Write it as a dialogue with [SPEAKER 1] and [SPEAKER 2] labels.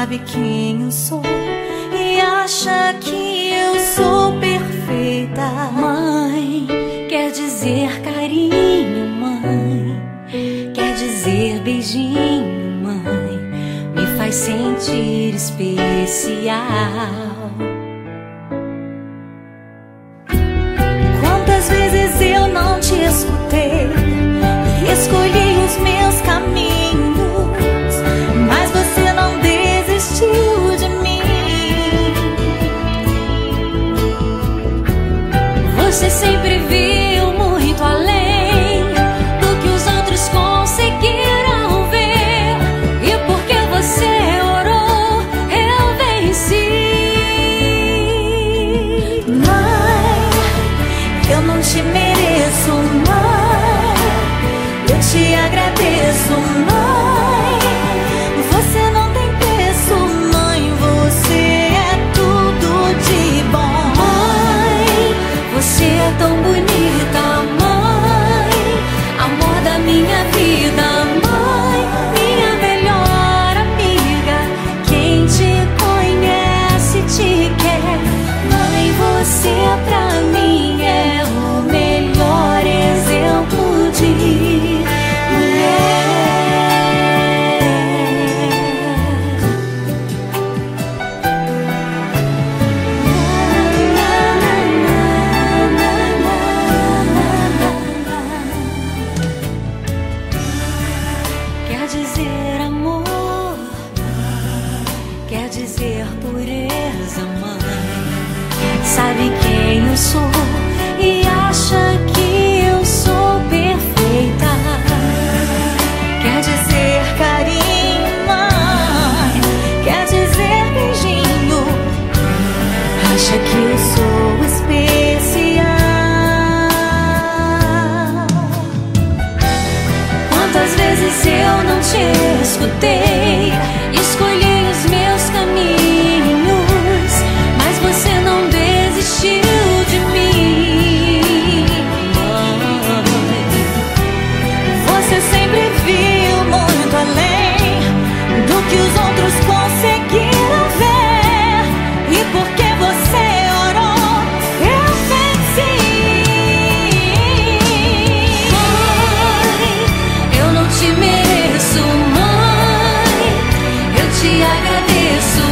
[SPEAKER 1] sabe quem eu sou e acha que eu sou perfeita. Mãe, quer dizer carinho, mãe, quer dizer beijinho, mãe, me faz sentir especial. Quantas vezes eu não te escutei e escolhi os meus caminhos, mas você não desistiu de mim. Você sempre viu muito além do que os outros conseguiram ver, e porque você orou, eu venci. Mãe, eu não te mereço, mãe, eu te agradeço, mãe. Você não tem preço, mãe, você é tudo de bom. Mãe, você é tão bonita, mãe, amor da minha vida, mãe, minha melhor amiga. Quem te conhece te quer, mãe, você pra mim é o melhor exemplo de mulher. Quer dizer amor, quer dizer pureza, mãe, sabe quem eu sou e acha que eu sou perfeita. Quer dizer carinho, mãe, quer dizer beijinho, acha que eu sou especial. Quantas vezes eu não te escutei, escolhi os meus caminhos, mas você não desistiu de mim. Você sempre viu muito além do que os outros conseguiram ver, e porque você orou, eu venci. Mãe, eu não te mereço, mãe, eu te agradeço,